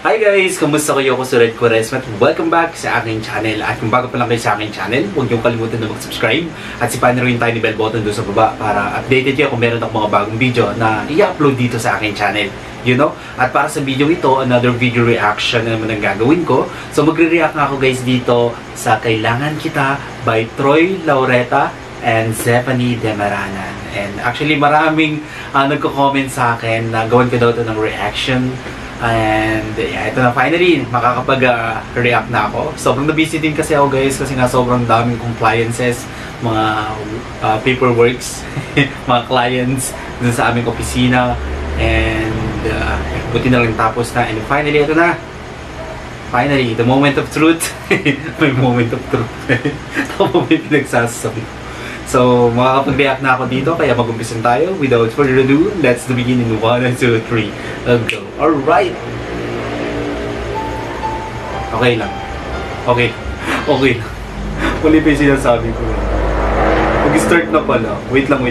Hi guys! Kumusta kayo? Ako si Red Quaresma at welcome back sa aking channel. At kung bago pa lang kayo sa aking channel, huwag niyong kalimutan na mag-subscribe at sipahan na rin yung tiny bell button doon sa baba para updated kayo kung meron akong mga bagong video na i-upload dito sa aking channel. You know? At para sa video ito, another video reaction na naman ang gagawin ko. So magre-react nga ako guys dito sa Kailangan Kita by Troy Laureta and Zephanie Demaranan. And actually maraming nagko-comment sa akin na gawin ko daw ito ng reaction. And yeah, ito na finally, makakapag-react na ako. Sobrang na-busy din kasi ako guys kasi nga sobrang daming compliances, mga paperworks, mga clients dun sa aming opisina. And buti na lang tapos na. And finally, ito na. Finally, the moment of truth. May moment of truth. Ako may pinagsasabi. So, makakapag-react na ako dito, kaya mag-umpisan tayo. Without further ado, let's begin in 1, 2, 3, go. Alright! Okay lang. Okay. Okay lang. Muli pa yung sinasabi ko. Mag-start na pala. Wait lang.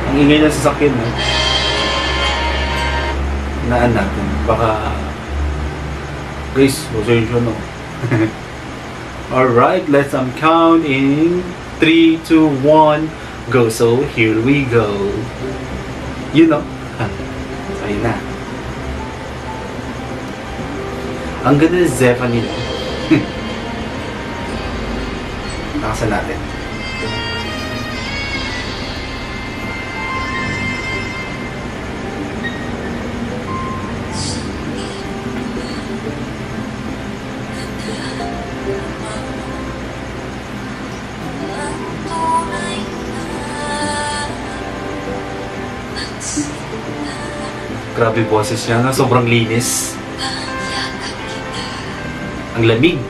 Ang ingay na sasakyan, no? Naan natin. Baka... Guys, pasensya no. Alright, let's count in 3, 2, 1, go. So, here we go. You know. So, yun na. Ang ganda ni Zephanie. Nakasan natin. Grabe boses niya, no? Sobrang linis. Ang lamig.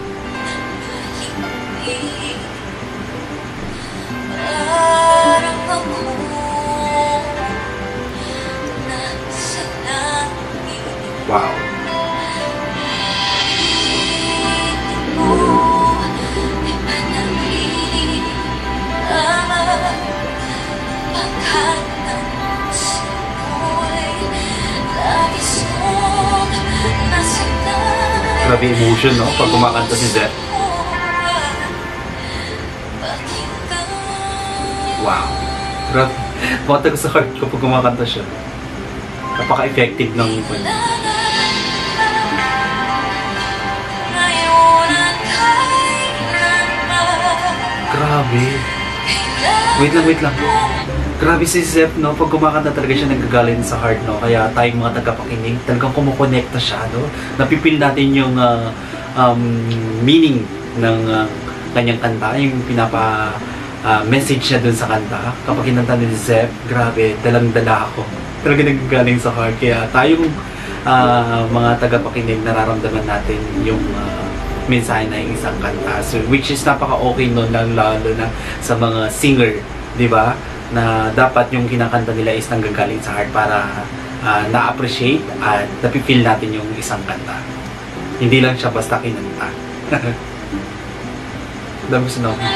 Wow. Grabe emotion, no? Pag kumakanta si Zeph. Wow. Grabe. Makata ko sa heart ko pag kumakanta siya. Napaka-effective ng ipan. Grabe. Wait lang. Grabe si Zeph, no? Pag kumakanta talaga siya nagagaling sa heart, no? Kaya tayong mga tagapakinig, talagang kumukonekta siya, no? Napipil natin yung meaning ng kanyang kanta, yung message niya dun sa kanta. Kapag kinanta ni Zeph, grabe, dalang-dala ako. Talaga nagagaling sa heart. Kaya tayong mga tagapakinig, nararamdaman natin yung mensahe na yung isang kanta. So, which is napaka-okay nun, lalo na sa mga singer, di ba? Na dapat yung kinakanta nila is nanggagaling sa heart para na-appreciate at napipil natin yung isang kanta. Hindi lang siya basta kinanta. Dami sa naman.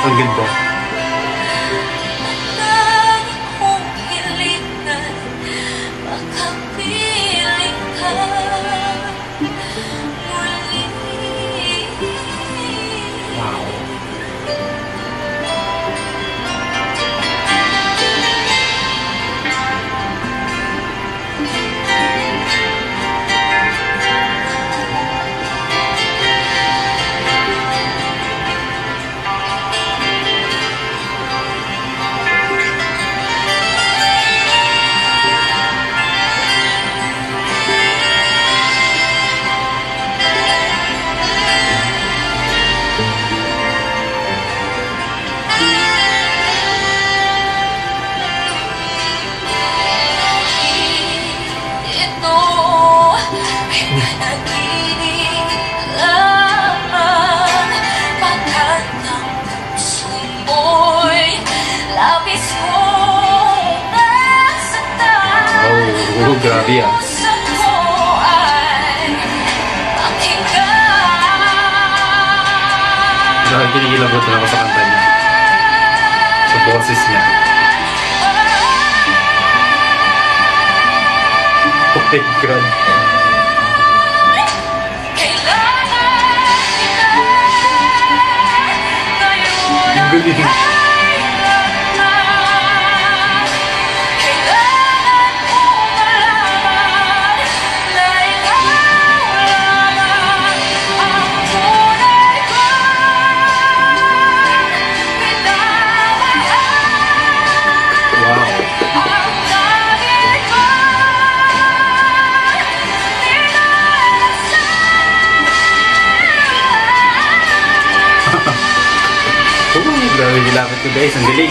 Ang ganda. Grabe ah. Kinikilabutan ako sa kanta niya. Sa boses niya. Oh my God. Ang galing. Grabe nilapit ko guys, ang galing.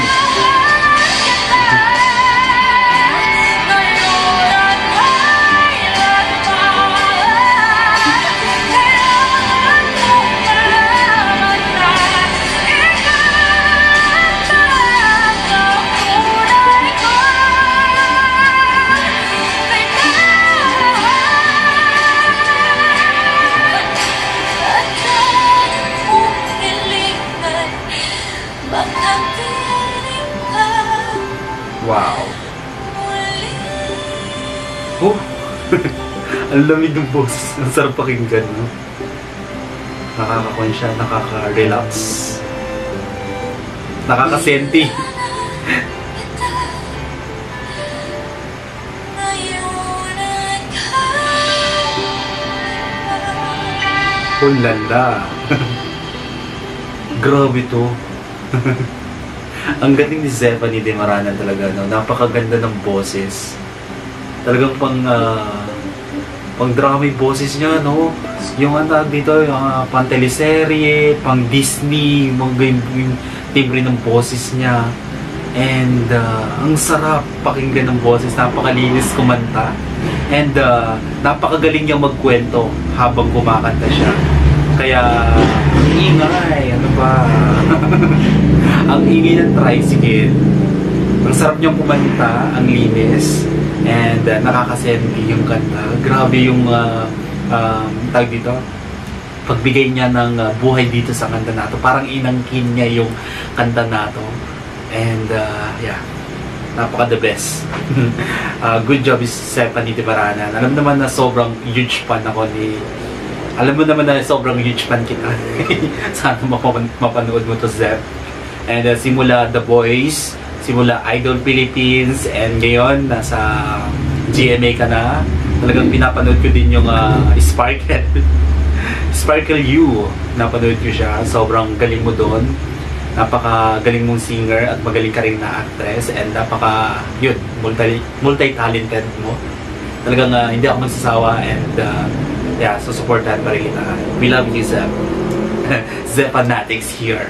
Wow. Oh. Ang lamig ng boses. Ang sarap pakinggan, no? Nakaka-con siya, nakaka-relax. Nakaka-senti. Oh lala. Grabe to. Ang galing ni Zephanie De Marana talaga, no? Napakaganda ng boses. Talagang pang drama yung boses niya, no? Yung dito, yung pang teleserye, pang Disney, yung timbre ng boses niya. And ang sarap pakinggan ng boses, napakalinis kumanta. And napakagaling niyang magkwento habang kumakanta siya. Kaya, ingay, ano ba? Ang ingay ng tricycle. Ang sarap niyang kumanta, ang linis, and nakakasenti yung kanta. Grabe yung tawag dito, pagbigay niya ng buhay dito sa kanta na to. Parang inangkin niya yung kanta na to. And yeah, napaka the best. Good job is Zephanie De Marana. Alam naman na sobrang huge fan ako ni... Alam mo naman na sobrang huge fan kita. Sana mapanood mo to, Zep. And simula The Boys, simula Idol Philippines, and ngayon nasa GMA ka na. Talagang pinapanood ko din yung Sparkle. Sparkle U. Napanood ko siya. Sobrang galing mo doon. Napaka-galing mong singer at magaling ka rin na actress. And yun, multi-talented mo. Talagang hindi ako magsasawa, and yeah, so supportan pa rin kita. We love you, Zep. Zepanatics here.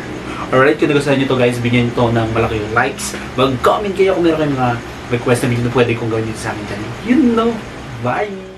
Alright, kung nagustuhan nyo to guys, bigyan nyo to ng malaking likes. Mag-comment kayo kung meron kayong mga request na video na pwede kong gawin dito sa akin channel. You know. Bye!